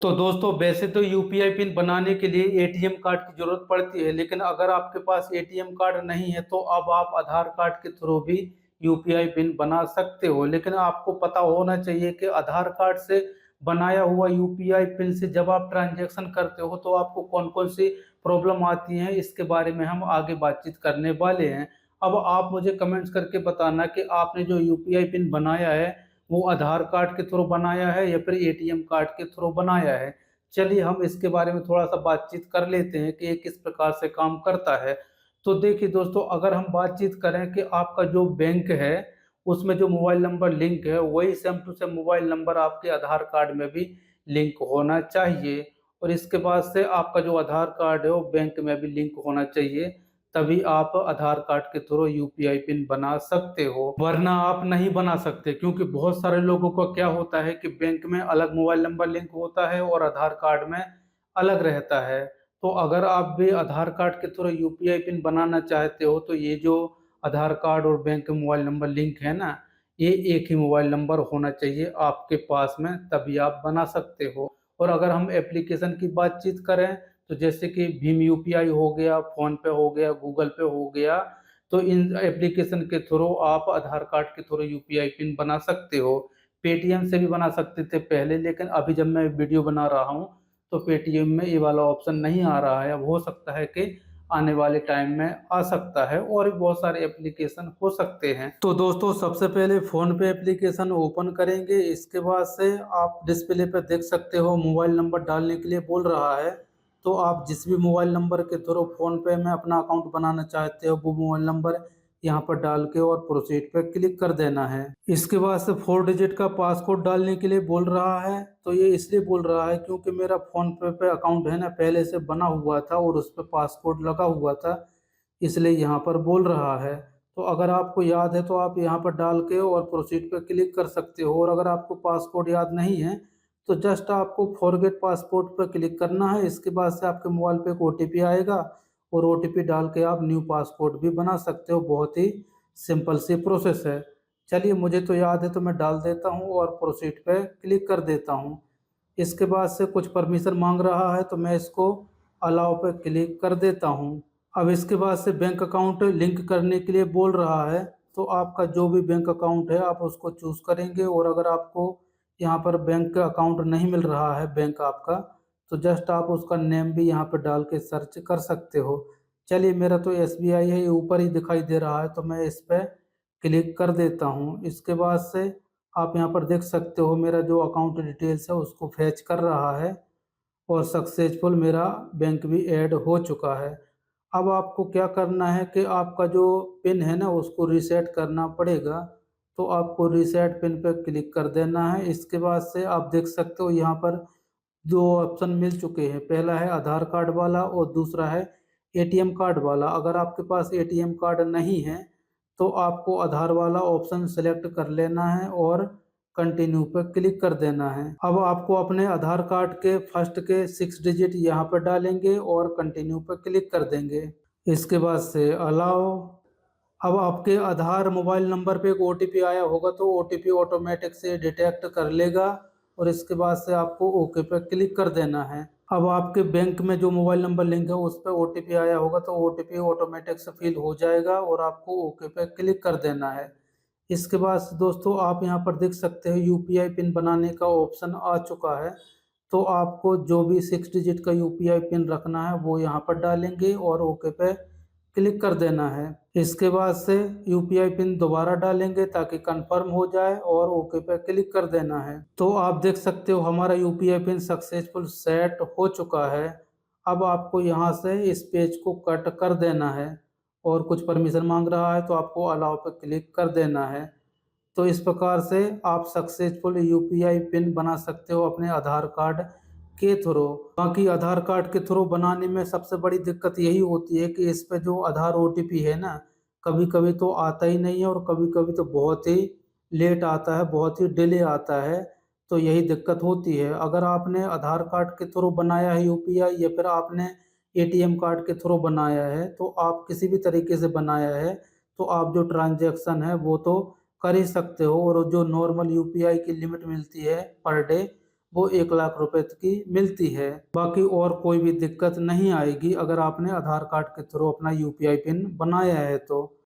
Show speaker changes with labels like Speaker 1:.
Speaker 1: तो दोस्तों वैसे तो यूपीआई पिन बनाने के लिए एटीएम कार्ड की जरूरत पड़ती है, लेकिन अगर आपके पास एटीएम कार्ड नहीं है तो अब आप आधार कार्ड के थ्रू भी यूपीआई पिन बना सकते हो। लेकिन आपको पता होना चाहिए कि आधार कार्ड से बनाया हुआ यूपीआई पिन से जब आप ट्रांजैक्शन करते हो तो आपको कौन कौन सी प्रॉब्लम आती हैं, इसके बारे में हम आगे बातचीत करने वाले हैं। अब आप मुझे कमेंट्स करके बताना कि आपने जो यूपीआई पिन बनाया है वो आधार कार्ड के थ्रू बनाया है या फिर एटीएम कार्ड के थ्रू बनाया है। चलिए हम इसके बारे में थोड़ा सा बातचीत कर लेते हैं कि ये किस प्रकार से काम करता है। तो देखिए दोस्तों, अगर हम बातचीत करें कि आपका जो बैंक है उसमें जो मोबाइल नंबर लिंक है वही same to same mobile number आपके आधार कार्ड में भी लिंक होना चाहिए। और इसके बाद से आपका जो आधार कार्ड है वो बैंक में भी लिंक होना चाहिए, तभी आप आधार कार्ड के थ्रू यूपीआई पिन बना सकते हो, वरना आप नहीं बना सकते। क्योंकि बहुत सारे लोगों को क्या होता है कि बैंक में अलग मोबाइल नंबर लिंक होता है और आधार कार्ड में अलग रहता है। तो अगर आप भी आधार कार्ड के थ्रू यूपीआई पिन बनाना चाहते हो तो ये जो आधार कार्ड और बैंक के मोबाइल नंबर लिंक है ना, ये एक ही मोबाइल नंबर होना चाहिए आपके पास में, तभी आप बना सकते हो। और अगर हम एप्लीकेशन की बातचीत करें तो जैसे कि भीम यूपीआई हो गया, फ़ोन पे हो गया, गूगल पे हो गया, तो इन एप्लीकेशन के थ्रू आप आधार कार्ड के थ्रू यूपीआई पिन बना सकते हो। पेटीएम से भी बना सकते थे पहले, लेकिन अभी जब मैं वीडियो बना रहा हूँ, तो पेटीएम में ये वाला ऑप्शन नहीं आ रहा है। अब हो सकता है कि आने वाले टाइम में आ सकता है, और भी बहुत सारे एप्लीकेशन हो सकते हैं। तो दोस्तों सबसे पहले फ़ोन पे एप्लीकेशन ओपन करेंगे, इसके बाद से आप डिस्प्ले पे देख सकते हो मोबाइल नंबर डालने के लिए बोल रहा है। तो आप जिस भी मोबाइल नंबर के थ्रू फ़ोन पे में अपना अकाउंट बनाना चाहते हो वो मोबाइल नंबर यहाँ पर डाल के और प्रोसीड पे क्लिक कर देना है। इसके बाद से 4 डिजिट का पासकोड डालने के लिए बोल रहा है। तो ये इसलिए बोल रहा है क्योंकि मेरा फ़ोन पे अकाउंट है ना पहले से बना हुआ था और उस पे पासकोड लगा हुआ था, इसलिए यहाँ पर बोल रहा है। तो अगर आपको याद है तो आप यहाँ पर डाल के और प्रोसीड पे क्लिक कर सकते हो, और अगर आपको पासकोड याद नहीं है तो जस्ट आपको फॉरगेट पासपोर्ट पर क्लिक करना है। इसके बाद से आपके मोबाइल पे एक ओटीपी आएगा और ओटीपी डाल के आप न्यू पासपोर्ट भी बना सकते हो। बहुत ही सिंपल सी प्रोसेस है। चलिए मुझे तो याद है तो मैं डाल देता हूँ और प्रोसीड पे क्लिक कर देता हूँ। इसके बाद से कुछ परमिशन मांग रहा है तो मैं इसको अलाउ पे क्लिक कर देता हूँ। अब इसके बाद से बैंक अकाउंट लिंक करने के लिए बोल रहा है। तो आपका जो भी बैंक अकाउंट है आप उसको चूज़ करेंगे, और अगर आपको यहाँ पर बैंक का अकाउंट नहीं मिल रहा है बैंक आपका, तो जस्ट आप उसका नेम भी यहाँ पर डाल के सर्च कर सकते हो। चलिए मेरा तो एसबीआई है, ये ऊपर ही दिखाई दे रहा है तो मैं इस पर क्लिक कर देता हूँ। इसके बाद से आप यहाँ पर देख सकते हो मेरा जो अकाउंट डिटेल्स है उसको फैच कर रहा है, और सक्सेसफुल मेरा बैंक भी ऐड हो चुका है। अब आपको क्या करना है कि आपका जो पिन है ना उसको रीसेट करना पड़ेगा। तो आपको रीसेट पिन पे क्लिक कर देना है। इसके बाद से आप देख सकते हो यहाँ पर 2 ऑप्शन मिल चुके हैं। पहला है आधार कार्ड वाला और दूसरा है एटीएम कार्ड वाला। अगर आपके पास एटीएम कार्ड नहीं है तो आपको आधार वाला ऑप्शन सेलेक्ट कर लेना है और कंटिन्यू पर क्लिक कर देना है। अब आपको अपने आधार कार्ड के फर्स्ट के 6 डिजिट यहाँ पर डालेंगे और कंटिन्यू पर क्लिक कर देंगे। इसके बाद से अलाउ। अब आपके आधार मोबाइल नंबर पे एक ओटीपी आया होगा तो ओटीपी ऑटोमेटिक से डिटेक्ट कर लेगा, और इसके बाद से आपको ओके पे क्लिक कर देना है। अब आपके बैंक में जो मोबाइल नंबर लिंक है उस पर ओटीपी आया होगा तो ओटीपी ऑटोमेटिक से फिल हो जाएगा और आपको ओके पे क्लिक कर देना है। इसके बाद से दोस्तों आप यहाँ पर देख सकते हो यूपीआई पिन बनाने का ऑप्शन आ चुका है। तो आपको जो भी 6 डिजिट का यूपीआई पिन रखना है वो यहाँ पर डालेंगे और ओके पे क्लिक कर देना है। इसके बाद से यूपीआई पिन दोबारा डालेंगे ताकि कंफर्म हो जाए और ओके पे क्लिक कर देना है। तो आप देख सकते हो हमारा यूपीआई पिन सक्सेसफुल सेट हो चुका है। अब आपको यहाँ से इस पेज को कट कर देना है, और कुछ परमिशन मांग रहा है तो आपको अलाउ पे क्लिक कर देना है। तो इस प्रकार से आप सक्सेसफुल यूपीआई पिन बना सकते हो अपने आधार कार्ड के थ्रू। बाकी आधार कार्ड के थ्रू बनाने में सबसे बड़ी दिक्कत यही होती है कि इस पे जो आधार ओटीपी है ना, कभी कभी तो आता ही नहीं है और कभी कभी तो बहुत ही लेट आता है, बहुत ही डिले आता है। तो यही दिक्कत होती है। अगर आपने आधार कार्ड के थ्रू बनाया है यूपीआई या फिर आपने एटीएम कार्ड के थ्रू बनाया है, तो आप किसी भी तरीके से बनाया है तो आप जो ट्रांजैक्शन है वो तो कर ही सकते हो, और जो नॉर्मल यूपीआई की लिमिट मिलती है पर डे वो 1 लाख रुपए की मिलती है। बाकी और कोई भी दिक्कत नहीं आएगी अगर आपने आधार कार्ड के थ्रू अपना यूपीआई पिन बनाया है तो।